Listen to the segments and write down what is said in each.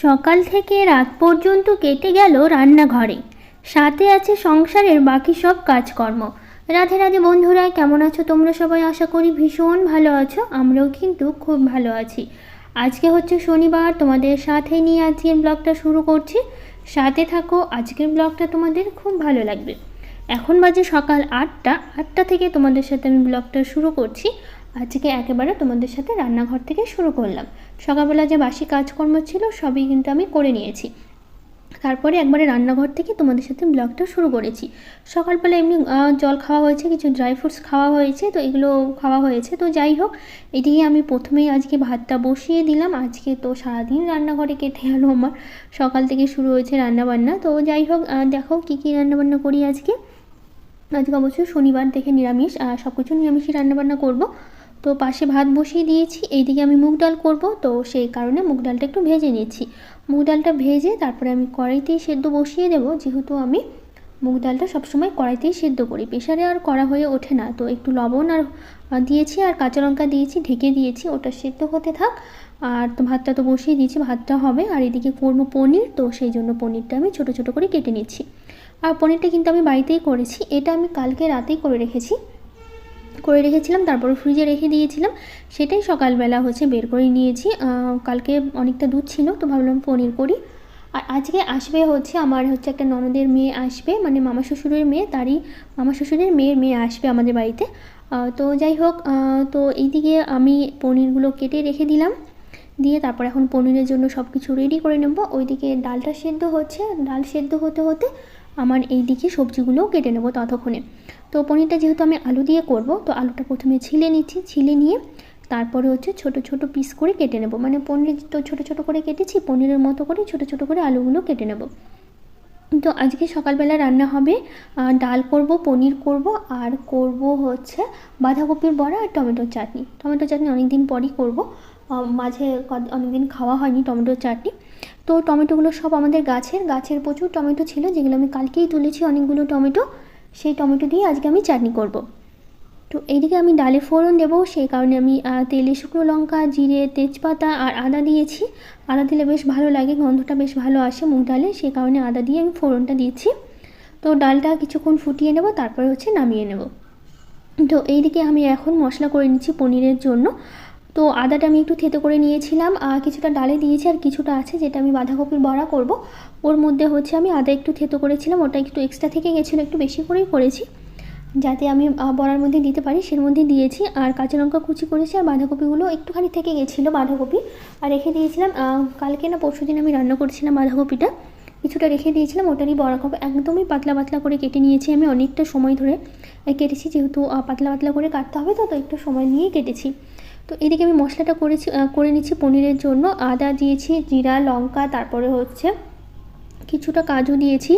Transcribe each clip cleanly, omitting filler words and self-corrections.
সকাল থেকে রাত পর্যন্ত কেটে গেল রান্নাঘরে, সাথে আছে সংসারের বাকি সব কাজকর্ম। রাধে রাধে বন্ধুরা, কেমন আছো তোমরা সবাই? আশা করি ভীষণ ভালো আছো। আমরাও কিন্তু খুব ভালো আছি। আজকে হচ্ছে শনিবার, তোমাদের সাথে নিয়ে আজকের ব্লগটা শুরু করছি। সাথে থাকো, আজকের ব্লগটা তোমাদের খুব ভালো লাগবে। এখন বাজে সকাল 8টা থেকে তোমাদের সাথে আমি ব্লগটা শুরু করছি। আজকে একেবারে তোমাদের সাথে রান্নাঘর থেকে শুরু করলাম। সকালবেলা যে বাসি কাজকর্ম ছিল সবই কিন্তু আমি করে নিয়েছি, তারপরে একবারে রান্নাঘর থেকে তোমাদের সাথে ব্লগটা শুরু করেছি। সকালবেলা এমনি জল খাওয়া হয়েছে, কিছু ড্রাই ফ্রুটস খাওয়া হয়েছে, তো এগুলো খাওয়া হয়েছে। তো যাই হোক, এদিকে আমি প্রথমেই আজকে ভাতটা বসিয়ে দিলাম। আজকে তো সারাদিন রান্নাঘরে কেটে গেল আমার, সকাল থেকে শুরু হয়েছে রান্নাবান্না। তো যাই হোক, দেখো কী কী রান্নাবান্না করি আজকে। আজকে অবশ্যই শনিবার দেখে নিরামিষ, সব কিছু নিরামিষই রান্নাবান্না করব। তো পাশে ভাত বসিয়ে দিয়েছি, এইদিকে আমি মুগ ডাল করব, তো সেই কারণে মুগ ডালটা একটু ভেজে নিচ্ছি। মুগ ডালটা ভেজে তারপরে আমি কড়াইতেই সেদ্ধ বসিয়ে দেবো, যেহেতু আমি মুগ ডালটা সবসময় কড়াইতেই সেদ্ধ করি, প্রেশারে আর করা হয়ে ওঠে না। তো একটু লবণ আর দিয়েছি আর কাঁচা লঙ্কা দিয়েছি, ঢেকে দিয়েছি, ওটা সেদ্ধ হতে থাক। আর তো ভাতটা তো বসিয়ে দিয়েছি, ভাতটা হবে। আর এদিকে করবো পনির, তো সেই জন্য পনিরটা আমি ছোটো ছোটো করে কেটে নিচ্ছি। আর পনিরটা কিন্তু আমি বাড়িতেই করেছি, এটা আমি কালকে রাতেই করে রেখেছিলাম, তারপরে ফ্রিজে রেখে দিয়েছিলাম। সেটাই সকালবেলা হচ্ছে বের করে নিয়েছি। কালকে অনেকটা দুধ ছিল, তো ভাবলাম পনির করি। আর আজকে আসবে হচ্ছে আমার হচ্ছে একটা ননদের মেয়ে আসবে, মানে মামা শ্বশুরের মেয়ে, তারই মামা শ্বশুরের মেয়ের মেয়ে আসবে আমাদের বাড়িতে। তো যাই হোক, তো এইদিকে আমি পনিরগুলো কেটে রেখে দিলাম, দিয়ে তারপর এখন পনিরের জন্য সব কিছু রেডি করে নেব। ওইদিকে ডালটা সেদ্ধ হচ্ছে, ডাল সেদ্ধ হতে হতে আমার এইদিকে সবজিগুলোও কেটে নেব ততক্ষণে। তো পনিরটা যেহেতু আমি আলু দিয়ে করব, তো আলুটা প্রথমে ছিলে নিচ্ছি, ছিলে নিয়ে তারপরে হচ্ছে ছোট ছোট পিস করে কেটে নেব। মানে পনির তো ছোট ছোট করে কেটেছি, পনিরের মতো করে ছোট ছোট করে আলুগুলো কেটে নেব। তো আজকে সকালবেলা রান্না হবে ডাল করব, পনির করব, আর করব হচ্ছে বাঁধাকপির বড়া আর টমেটোর চাটনি। টমেটোর চাটনি অনেক দিন পরই করব, মাঝে অনেক দিন খাওয়া হয়নি টমেটোর চাটনি। তো টমেটোগুলো সব আমাদের গাছের প্রচুর টমেটো ছিল, যেগুলো আমি কালকেই তুলেছি অনেকগুলো টমেটো। সেই টমেটো দিয়ে আজকে আমি চাটনি করব। তো এইদিকে আমি ডালে ফোড়ন দেবো, সেই কারণে আমি তেলে শুকনো লঙ্কা, জিরে, তেজপাতা আর আদা দিয়েছি। আদা দিলে বেশ ভালো লাগে, গন্ধটা বেশ ভালো আসে মুগ ডালে, সেই কারণে আদা দিয়ে আমি ফোড়নটা দিয়েছি। তো ডালটা কিছুক্ষণ ফুটিয়ে নেব, তারপরে হচ্ছে নামিয়ে নেব। তো এইদিকে আমি এখন মশলা করে নিচ্ছি পনিরের জন্য। তো আদাটা আমি একটু থেতো করে নিয়েছিলাম, কিছুটা ডালে দিয়েছি, আর কিছুটা আছে যেটা আমি বাঁধাকপির বড়া করব, ওর মধ্যে হচ্ছে আমি আদা একটু থেতো করেছিলাম, ওটা একটু এক্সট্রা থেকে গেছিলো, একটু বেশি করেই করেছি যাতে আমি বড়ার মধ্যে দিতে পারি, সের মধ্যে দিয়েছি। আর কাঁচা লঙ্কা কুচি করেছি, আর বাঁধাকপিগুলো একটুখানি থেকে গেছিলো বাঁধাকপি, আর রেখে দিয়েছিলাম। কালকে না পরশু দিন আমি রান্না করেছিলাম বাঁধাকপিটা, কিছুটা রেখে দিয়েছিলাম, ওটারই বড়া খাবো। একদমই পাতলা পাতলা করে কেটে নিয়েছি আমি, অনেকটা সময় ধরে কেটেছি, যেহেতু পাতলা পাতলা করে কাটতে হবে, তো একটু সময় নিয়েই কেটেছি। তো এদিকে আমি মশলাটা করে নিচ্ছি পনিরের জন্য। আদা দিয়েছি, জিরা, লঙ্কা, তারপরে হচ্ছে কিছুটা কাজু দিয়েছি।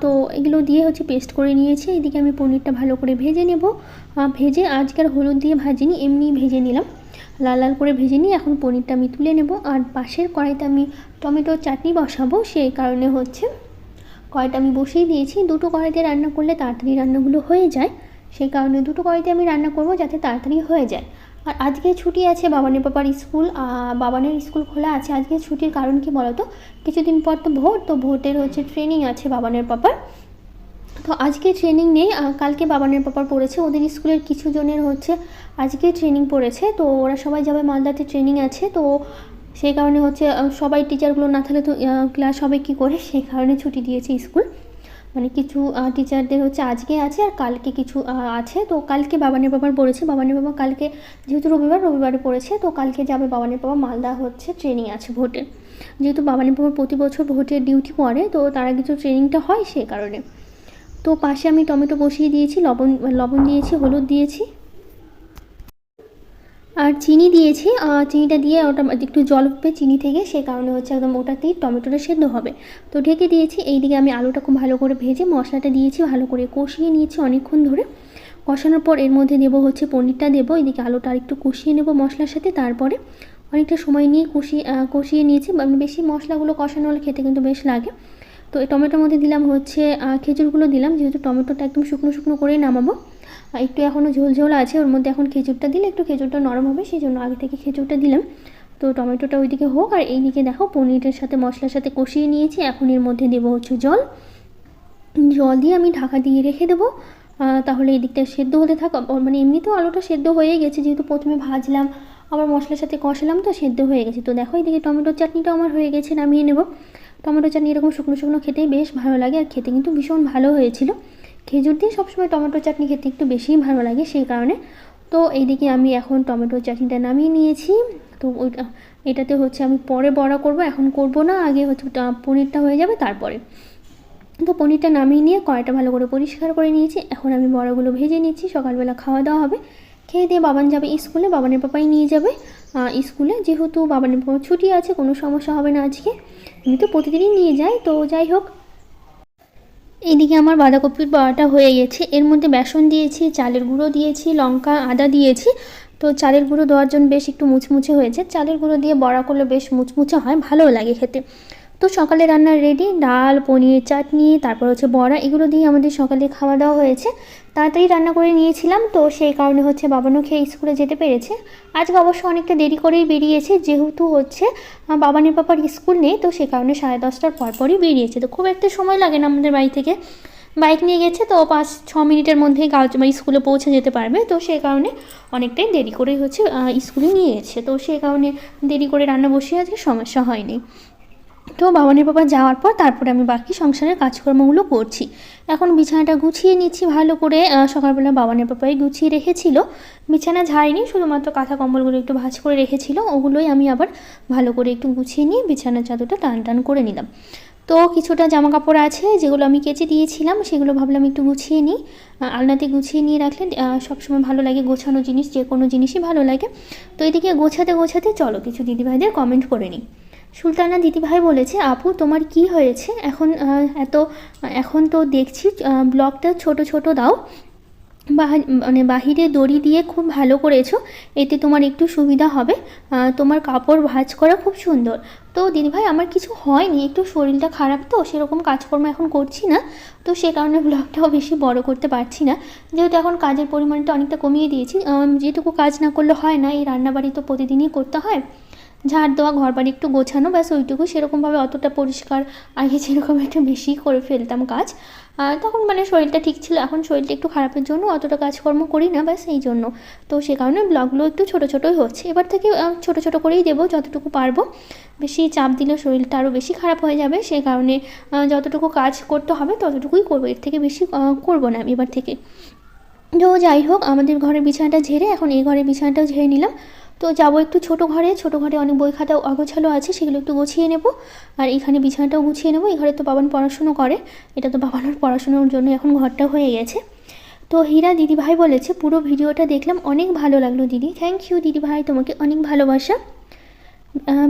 তো এগুলো দিয়ে হচ্ছে পেস্ট করে নিয়েছি। এদিকে আমি পনিরটা ভালো করে ভেজে নেব। ভেজে আজকের হলুদ দিয়ে ভাজিনি, এমনি ভেজে নিলাম, লাল লাল করে ভেজে নিয়ে এখন পনিরটা আমি তুলে নেব। আর পাশের কড়াইতে আমি টমেটোর চাটনি বসাবো, সেই কারণে হচ্ছে কড়াইটা আমি বসিয়ে দিয়েছি। দুটো কড়াইতে রান্না করলে তাড়াতাড়ি রান্নাগুলো হয়ে যায়, সেই কারণে দুটো কড়াইতে আমি রান্না করব যাতে তাড়াতাড়ি হয়ে যায়। আর আজকে ছুটি আছে বাবানের পাপার স্কুল, বাবানের স্কুল খোলা আছে। আজকে ছুটির কারণ কি বলো তো, কিছুদিন পর তো ভোট, তো ভোটের হচ্ছে ট্রেনিং আছে বাবানের পাপার। তো আজকে ট্রেনিং নেই, কালকে বাবানের পাপার পড়েছে, ওদের স্কুলের কিছু জনের হচ্ছে আজকে ট্রেনিং পড়েছে, তো ওরা সবাই যাবে, মালদাতে ট্রেনিং আছে। তো সেই কারণে হচ্ছে সবাই টিচারগুলো না থাকলে তো ক্লাস হবে কী করে, সেই কারণে ছুটি দিয়েছে স্কুল। মানে কিছু টিচারদের হচ্ছে আজকে আছে, আর কালকে কিছু আছে। তো কালকে বাবানের বাবার পড়েছে, বাবানের বাবা কালকে যেহেতু রবিবারে পড়েছে, তো কালকে যাবে বাবানের বাবা, মালদা হচ্ছে ট্রেনিং আছে ভোটের, যেহেতু বাবানের বাবার প্রতি বছর ভোটের ডিউটি পড়ে, তো তারা কিছু ট্রেনিংটা হয় সেই কারণে। তো পাশে আমি টমেটো বসিয়ে দিয়েছি, লবণ দিয়েছি, হলুদ দিয়েছি, আর চিনি দিয়েছি। চিনিটা দিয়ে ওটা একটু জল উঠবে চিনি থেকে, সে কারণে হচ্ছে একদম ওটাতেই টমেটোটা সেদ্ধ হবে। তো ঢেকে দিয়েছি। এইদিকে আমি আলুটা খুব ভালো করে ভেজে মশলাটা দিয়েছি, ভালো করে কষিয়ে নিয়েছি অনেকক্ষণ ধরে। কষানোর পর এর মধ্যে দেবো হচ্ছে পনিরটা দেবো। এদিকে আলুটা আর একটু কষিয়ে নেবো মশলার সাথে, তারপরে অনেকটা সময় নিয়ে কষিয়ে নিয়েছি। বেশি মশলাগুলো কষানো হলে খেতে কিন্তু বেশ লাগে। তো এই টমেটোর মধ্যে দিলাম হচ্ছে খেজুরগুলো দিলাম, যেহেতু টমেটোটা একদম শুকনো শুকনো করেই নামাবো, একটু এখনও ঝোল ঝোল আছে, ওর মধ্যে এখন খেজুরটা দিলে একটু খেজুরটা নরম হবে, সেই জন্য আগে থেকে খেজুরটা দিলাম। তো টমেটোটা ওইদিকে হোক, আর এইদিকে দেখো পনিরের সাথে মশলার সাথে কষিয়ে নিয়েছি। এখন এর মধ্যে দেবো হচ্ছে জল দিয়ে আমি ঢাকা দিয়ে রেখে দেবো। তাহলে এই দিকটা সেদ্ধ হতে থাকা, মানে এমনিতেও আলুটা সেদ্ধ হয়ে গেছে, যেহেতু প্রথমে ভাজলাম আবার মশলার সাথে কষালাম, তো সেদ্ধ হয়ে গেছে। তো দেখো এইদিকে টমেটোর চাটনিটা আমার হয়ে গেছে, নামিয়ে নেব। টমেটো চাটনি এরকম শুকনো শুকনো খেতেই বেশ ভালো লাগে, আর খেতে কিন্তু ভীষণ ভালো হয়েছিল। খেজুর দিয়ে সবসময় টমেটো চাটনি খেতে একটু বেশিই ভালো লাগে, সেই কারণে। তো এইদিকে আমি এখন টমেটো চাটনিটা নামিয়ে নিয়েছি। তো এটাতে হচ্ছে আমি পরে বড়া করব, এখন করব না, আগে হচ্ছে পনিরটা হয়ে যাবে তারপরে। তো পনিরটা নামিয়ে নিয়ে কড়াইটা ভালো করে পরিষ্কার করে নিয়েছি। এখন আমি বড়াগুলো ভেজে নিচ্ছি, সকালবেলা খাওয়া দাওয়া হবে। খেয়ে দিয়ে বাবান যাবে স্কুলে, বাবানের পাপাই নিয়ে যাবে স্কুলে, যেহেতু বাবানের পাপা ছুটি আছে, কোনো সমস্যা হবে না আজকে। আমি তো প্রতিদিনই নিয়ে যাই, তো যাই হোক। এইদিকে আমার বাঁধাকপির বড়াটা হয়ে গেছে। এর মধ্যে বেসন দিয়েছি, চালের গুঁড়ো দিয়েছি, লঙ্কা আদা দিয়েছি। তো চালের গুঁড়ো দেওয়ার জন্য বেশ একটু মুচমুচে হয়েছে। চালের গুঁড়ো দিয়ে বড়া করলে বেশ মুচমুচে হয়, ভালোও লাগে খেতে। তো সকালে রান্না রেডি, ডাল, পনির, চাটনি, তারপর হচ্ছে বড়া, এগুলো দিয়ে আমাদের সকালে খাওয়া দাওয়া হয়েছে। তাড়াতাড়ি রান্না করে নিয়েছিলাম, তো সেই কারণে হচ্ছে বাবানও খেয়ে স্কুলে যেতে পেরেছে। আজকে অবশ্য অনেকটা দেরি করেই বেরিয়েছে, যেহেতু হচ্ছে বাবানের পাপার স্কুল নেই, তো সে কারণে 10:30টার পরপরই বেরিয়েছে। তো খুব একটা সময় লাগে না আমাদের বাড়ি থেকে, বাইক নিয়ে গেছে, তো 5-6 মিনিটের মধ্যেই স্কুলে পৌঁছে যেতে পারবে। তো সেই কারণে অনেকটাই দেরি করেই হচ্ছে স্কুলে নিয়ে গেছে, তো সেই কারণে দেরি করে রান্না বসিয়ে আজকে সমস্যা হয়নি। তো বাবানের বাবা যাওয়ার পর তারপরে আমি বাকি সংসারের কাজকর্মগুলো করছি। এখন বিছানাটা গুছিয়ে নিচ্ছি ভালো করে। সকালবেলা বাবানের পাপাই গুছিয়ে রেখেছিল, বিছানা ঝাড়িনি, শুধুমাত্র কাঁথা কম্বলগুলো একটু ভাঁজ করে রেখেছিল, ওগুলোই আমি আবার ভালো করে একটু গুছিয়ে নিয়ে বিছানার চাদরটা টান টান করে নিলাম। তো কিছুটা জামা কাপড় আছে যেগুলো আমি কেচে দিয়েছিলাম, সেগুলো ভাবলাম একটু গুছিয়ে নিই। আলনাতে গুছিয়ে নিয়ে রাখলে সবসময় ভালো লাগে, গোছানো জিনিস যে কোনো জিনিসই ভালো লাগে। তো এদিকে গোছাতে গোছাতে চলো কিছু দিদিভাইদের কমেন্ট করে নিই। সুলতানা দিদিভাই বলেছে, আপু তোমার কি হয়েছে এখন এখন তো দেখছি ব্লগটা ছোট ছোট দাও, মানে বাহিরে দড়ি দিয়ে খুব ভালো করেছো, এতে তোমার একটু সুবিধা হবে, তোমার কাপড় ভাঁজ করা খুব সুন্দর। তো দিদিভাই আমার কিছু হয়নি, একটু শরীরটা খারাপ, তো সেরকম কাজকর্ম এখন করছি না, তো সে কারণে ব্লগটাও বেশি বড় করতে পারছি না, যেহেতু এখন কাজের পরিমাণটা অনেকটা কমিয়ে দিয়েছি। যেটুকু কাজ না করলে হয় না, এই রান্নাবাড়ি তো প্রতিদিনই করতে হয়, ঝাড় দেওয়া, ঘর বাড়ি একটু গোছানো, ব্যাস ওইটুকু। সেরকমভাবে অতটা পরিষ্কার আগে যেরকম একটু বেশি করে ফেলতাম কাজ, তখন মানে শরীরটা ঠিক ছিল, এখন শরীরটা একটু খারাপের জন্য অতটা কাজকর্ম করি না, ব্যাস এই জন্য। তো সে কারণে ব্লগগুলো একটু ছোটো ছোটোই হচ্ছে, এবার থেকে ছোটো ছোটো করেই দেবো যতটুকু পারবো। বেশি চাপ দিলে শরীরটা আরও বেশি খারাপ হয়ে যাবে, সেই কারণে যতটুকু কাজ করতে হবে ততটুকুই করবো, এর থেকে বেশি করবো না এবার থেকে। তো যাই হোক, আমাদের ঘরের বিছানাটা ঝেড়ে এখন এই ঘরের বিছানাটাও ঝেড়ে নিলাম। তো যাবো একটু ছোটো ঘরে অনেক বই খাতা অগোছালো আছে, সেগুলো একটু গুছিয়ে নেব, আর এখানে বিছানাটাও গুছিয়ে নেব। এই ঘরে তো বাবান পড়াশুনো করে, এটা তো বাবানোর পড়াশুনোর জন্য এখন ঘরটা হয়ে গেছে। তো হীরা দিদিভাই বলেছে, পুরো ভিডিওটা দেখলাম, অনেক ভালো লাগলো দিদি। থ্যাংক ইউ দিদিভাই, তোমাকে অনেক ভালোবাসা।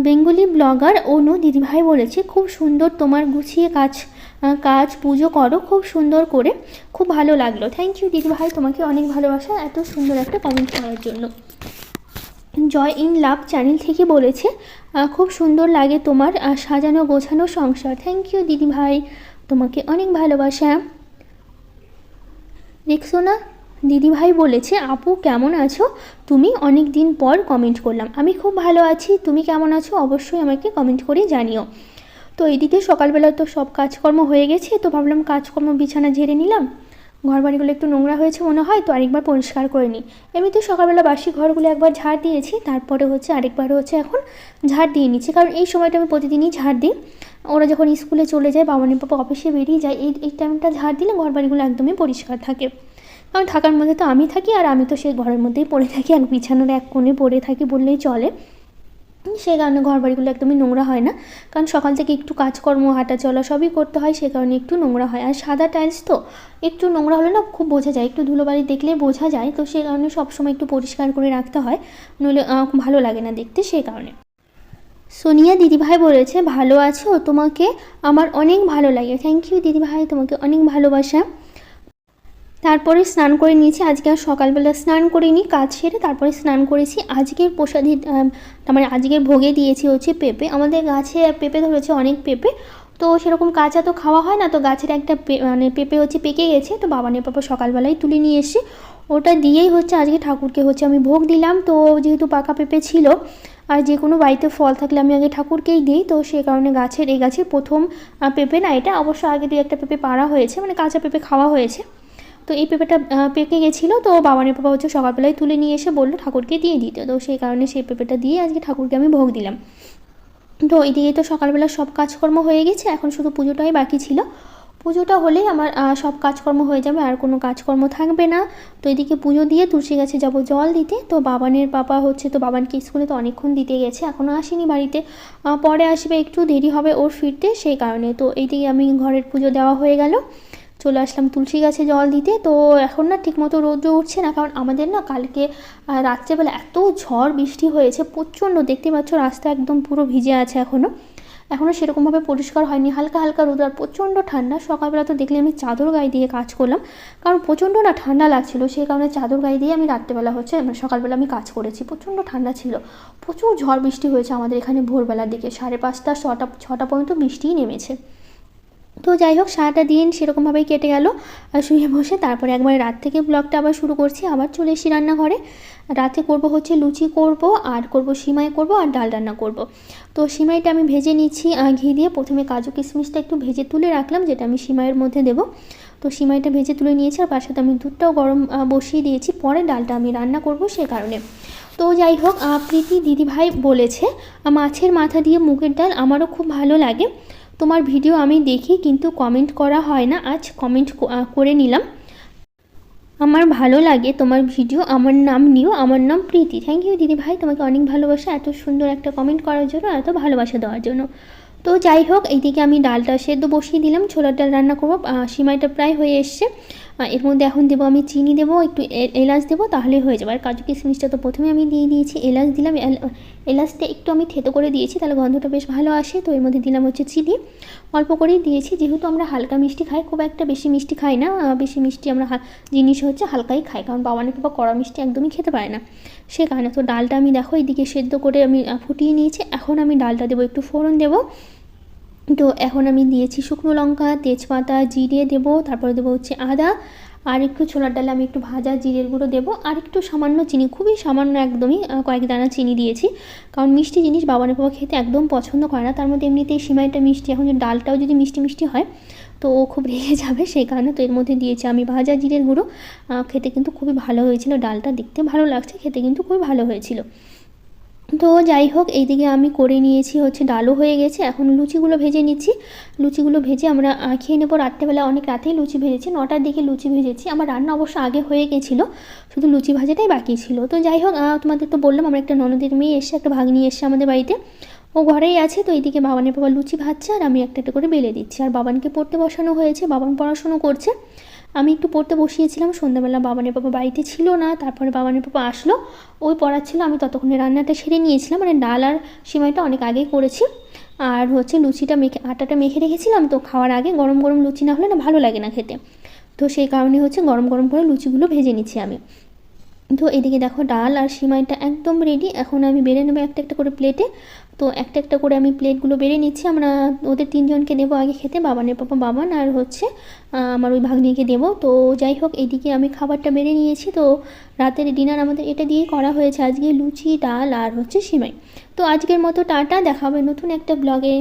বেঙ্গলি ব্লগার অনু দিদিভাই বলেছে, খুব সুন্দর তোমার গুছিয়ে কাজ পুজো করো খুব সুন্দর করে, খুব ভালো লাগলো। থ্যাংক ইউ দিদিভাই, তোমাকে অনেক ভালোবাসা এত সুন্দর একটা কমেন্ট করার জন্য। জয় ইন লাভ চ্যানেল থেকে বলেছে, খুব সুন্দর লাগে তোমার সাজানো গোছানো সংসার। থ্যাংক ইউ দিদিভাই, তোমাকে অনেক ভালোবাসা। দেখছো না দিদিভাই বলেছে, আপু কেমন আছো তুমি, অনেক দিন পর কমেন্ট করলাম। আমি খুব ভালো আছি, তুমি কেমন আছো অবশ্যই আমাকে কমেন্ট করে জানিও। তো এদিকে সকালবেলা তো সব কাজকর্ম হয়ে গেছে, তো ভাবলাম কাজকর্ম বিছানা ঝেড়ে নিলাম, ঘর বাড়িগুলো একটু নোংরা হয়েছে মনে হয়, তো আরেকবার পরিষ্কার করে নিই। এমনিতে সকালবেলা বাসি ঘরগুলো একবার ঝাড় দিয়েছি, তারপরে হচ্ছে আরেকবার হচ্ছে এখন ঝাড় দিয়ে নিচ্ছি, কারণ এই সময়টা আমি প্রতিদিনই ঝাড় দিই। ওরা যখন স্কুলে চলে যায়, বাবানের পাপা অফিসে বেরিয়ে যায়, এই টাইমটা ঝাড় দিলে ঘর বাড়িগুলো একদমই পরিষ্কার থাকে। কারণ থাকার মধ্যে তো আমি থাকি, আর আমি তো সেই ঘরের মধ্যেই পড়ে থাকি, এক বিছানার এক কোণে পড়ে থাকি বললেই চলে, সেই কারণে ঘর বাড়িগুলো একদমই নোংরা হয় না, কারণ সকাল থেকে একটু কাজকর্ম হাঁটা চলা সবই করতে হয়, সে কারণে একটু নোংরা হয়। আর সাদা টাইলস তো একটু নোংরা হলে না খুব বোঝা যায়, একটু ধুলোবালি দেখলে বোঝা যায়, তো সেই কারণে সবসময় একটু পরিষ্কার করে রাখতে হয়, নইলে ভালো লাগে না দেখতে, সেই কারণে। সোনিয়া দিদিভাই বলেছে, ভালো আছো, তোমাকে আমার অনেক ভালো লাগে। থ্যাংক ইউ দিদিভাই, তোমাকে অনেক ভালোবাসা। তারপরে স্নান করে নিয়েছি, আজকে আর সকালবেলা স্নান করিনি, কাজ সেরে তারপরে স্নান করেছি। আজকের প্রসাদী মানে আজকের ভোগে দিয়েছি হচ্ছে পেঁপে, আমাদের গাছে পেঁপে ধরেছে অনেক পেঁপে, তো সেরকম কাঁচা তো খাওয়া হয় না, তো গাছের একটা মানে পেঁপে হচ্ছে পেকে গেছে, তো বাবানের পাপা সকালবেলায় তুলে নিয়ে এসে ওটা দিয়েই হচ্ছে আজকে ঠাকুরকে হচ্ছে আমি ভোগ দিলাম। তো যেহেতু পাকা পেঁপে ছিল, আর যে কোনো বাড়িতে ফল থাকলে আমি আগে ঠাকুরকেই দিই, তো সেই কারণে এই গাছের প্রথম পেঁপে না এটা। অবশ্য আগে 2-1টা পেঁপে পাড়া হয়েছে, মানে কাঁচা পেঁপে খাওয়া হয়েছে। তো এই পেঁপেটা পেকে গেছিলো, তো বাবানের পাপা হচ্ছে সকালবেলায় তুলে নিয়ে এসে বললো ঠাকুরকে দিয়ে দিতে, তো সেই কারণে সেই পেঁপেটা দিয়ে আজকে ঠাকুরকে আমি ভোগ দিলাম। তো এদিকে তো সকালবেলা সব কাজকর্ম হয়ে গেছে, এখন শুধু পুজোটাই বাকি ছিল। পুজোটা হলেই আমার সব কাজকর্ম হয়ে যাবে, আর কোনো কাজকর্ম থাকবে না। তো এদিকে পুজো দিয়ে তুলসী গাছে যাব জল দিতে। তো বাবানের পাপা হচ্ছে, তো বাবানকে স্কুলে তো অনেকক্ষণ দিতে গেছে, এখনও আসেনি বাড়িতে, পরে আসবে, একটু দেরি হবে ওর ফিরতে, সেই কারণে। তো এইদিকে আমি ঘরের পুজো দেওয়া হয়ে গেল, চলে আসলাম তুলসী গাছে জল দিতে। তো এখন না ঠিকমতো রৌদ্র উঠছে না, কারণ আমাদের না কালকে রাত্রেবেলা এত ঝড় বৃষ্টি হয়েছে প্রচণ্ড, দেখতে পাচ্ছ রাস্তা একদম পুরো ভিজে আছে, এখনও সেরকমভাবে পরিষ্কার হয়নি, হালকা হালকা রোদ আর প্রচণ্ড ঠান্ডা। সকালবেলা তো দেখলে আমি চাদর গায়ে দিয়ে কাজ করলাম, কারণ প্রচণ্ড না ঠান্ডা লাগছিল, সেই কারণে চাদর গায়ে দিয়ে আমি রাত্রেবেলা হচ্ছে, মানে সকালবেলা আমি কাজ করেছি। প্রচণ্ড ঠান্ডা ছিল, প্রচুর ঝড় বৃষ্টি হয়েছে আমাদের এখানে ভোরবেলার দিকে, 5:30 6টা পর্যন্ত বৃষ্টিই নেমেছে। তো যাই হোক, সারাটা দিন সেরকমভাবেই কেটে গেল শুয়ে বসে। তারপরে একবারে রাত থেকে ব্লগটা আবার শুরু করছি, আবার চলে এসেছি রান্নাঘরে। রাতে করব হচ্ছে লুচি করব, আর করব সিমাই করব, আর ডাল রান্না করব। তো সিমাইটা আমি ভেজে নিচ্ছি ঘি দিয়ে। প্রথমে কাজু কিশমিশটা একটু ভেজে তুলে রাখলাম, যেটা আমি সিমাইয়ের মধ্যে দেবো। তো সিমাইটা ভেজে তুলে নিয়েছি, আর পাশে আমি দুধটাও গরম বসিয়ে দিয়েছি, পরে ডালটা আমি রান্না করব সে কারণে। তো যাই হোক, প্রীতি দিদিভাই বলেছে মাছের মাথা দিয়ে মুগের ডাল আমারও খুব ভালো লাগে, তোমার ভিডিও আমি দেখি কিন্তু কমেন্ট করা হয় না, আজ কমেন্ট করে নিলাম। আমার ভালো লাগে তোমার ভিডিও, আমার নাম নিও, আমার নাম প্রীতি। থ্যাংক ইউ দিদি ভাই, তোমাকে অনেক ভালোবাসা এত সুন্দর একটা কমেন্ট করার জন্য, এত ভালোবাসা দেওয়ার জন্য। তো যাই হোক, এইদিকে আমি ডালটা সেদ্ধ বসিয়ে দিলাম, ছোলার ডাল রান্না করবো। সিমাইটা প্রায় হয়ে এসছে, এর মধ্যে এখন দেবো আমি চিনি, দেবো একটু এলাচ দেবো, তাহলেই হয়ে যাবে। আর কাজু কিশমিশটা তো প্রথমে আমি দিয়ে দিয়েছি, এলাচ দিলাম, এলাচটা একটু আমি থেতো করে দিয়েছি, তাহলে গন্ধটা বেশ ভালো আসে। তো এর মধ্যে দিলাম হচ্ছে চিনি, অল্প করেই দিয়েছি, যেহেতু আমরা হালকা মিষ্টি খাই, খুব একটা বেশি মিষ্টি খাই না। বেশি মিষ্টি আমরা জিনিস হচ্ছে হালকাই খাই, কারণ বাবানের বাবা কড়া মিষ্টি একদমই খেতে পারে না, সে কারণে। তো ডালটা আমি দেখো এইদিকে সেদ্ধ করে আমি ফুটিয়ে নিয়েছি, এখন আমি ডালটা দেবো, একটু ফোড়ন দেবো। তো এখন আমি দিয়েছি শুকনো লঙ্কা, তেজপাতা, জিরে দেবো, তারপরে দেবো হচ্ছে আদা, আর একটু ছোলার ডালে আমি একটু ভাজা জিরের গুঁড়ো দেবো, আর একটু সামান্য চিনি, খুবই সামান্য, একদমই কয়েক দানা চিনি দিয়েছি, কারণ মিষ্টি জিনিস বাবানের বাবা খেতে একদম পছন্দ করে না। তার মধ্যে এমনিতেই সিমাইটা মিষ্টি, এখন যদি ডালটাও যদি মিষ্টি মিষ্টি হয় তো ও খুব রেগে যাবে, সেই কারণে। তো এর মধ্যে দিয়েছি আমি ভাজা জিরের গুঁড়ো, খেতে কিন্তু খুবই ভালো হয়েছিল, ডালটা দেখতে ভালো লাগছে, খেতে কিন্তু খুবই ভালো হয়েছিল। তো যাই হোক, এইদিকে আমি করে নিয়েছি হচ্ছে, ডালও হয়ে গেছে, এখন লুচিগুলো ভেজে নিচ্ছি। লুচিগুলো ভেজে আমরা খেয়ে নেবো। রাত্রেবেলা অনেক রাতেই লুচি ভেজেছি, 9টার দিকে লুচি ভেজেছি, আমার রান্না অবশ্য আগে হয়ে গেছিলো, শুধু লুচি ভাজাটাই বাকি ছিল। তো যাই হোক, তোমাদের তো বললাম আমার একটা ননদের মেয়ে এসে, একটা ভাগ্নি এসে আমাদের বাড়িতে, ও ঘরেই আছে। তো এইদিকে বাবানের বাবা লুচি ভাজছে, আর আমি একটা একটা করে বেলে দিচ্ছি। আর বাবানকে পড়তে বসানো হয়েছে, বাবান পড়াশুনো করছে, আমি একটু পড়তে বসিয়েছিলাম। সন্ধ্যাবেলা বাবানের পাপা বাড়িতে ছিল না, তারপরে বাবানের পাপা আসলো, ওই পড়াচ্ছিল, আমি ততক্ষণে রান্নাটা সেরে নিয়েছিলাম, মানে ডাল আর সিমাইটা অনেক আগেই করেছি। আর হচ্ছে লুচিটা আটাটা মেখে রেখেছিলাম, তো খাওয়ার আগে গরম গরম লুচি না হলে না ভালো লাগে না খেতে, তো সেই কারণে হচ্ছে গরম গরম করে লুচিগুলো ভেজে নিচ্ছি আমি। তো এদিকে দেখো ডাল আর সিমাইটা একদম রেডি, এখন আমি বেড়ে নেবো একটা একটা করে প্লেটে। তো একটা একটা করে আমি প্লেটগুলো বেড়ে নিচ্ছি, আমরা ওদের 3জনকে দেবো আগে খেতে, বাবানের পাপা, বাবান আর হচ্ছে আমার ওই ভাগ্নিকে দেবো। তো যাই হোক, এইদিকে আমি খাবারটা বেড়ে নিয়েছি। তো রাতের ডিনার আমাদের এটা দিয়েই করা হয়েছে আজকে, লুচি, ডাল আর হচ্ছে সিমাই। তো আজকের মতো টাটা, দেখা হবে নতুন একটা ব্লগে।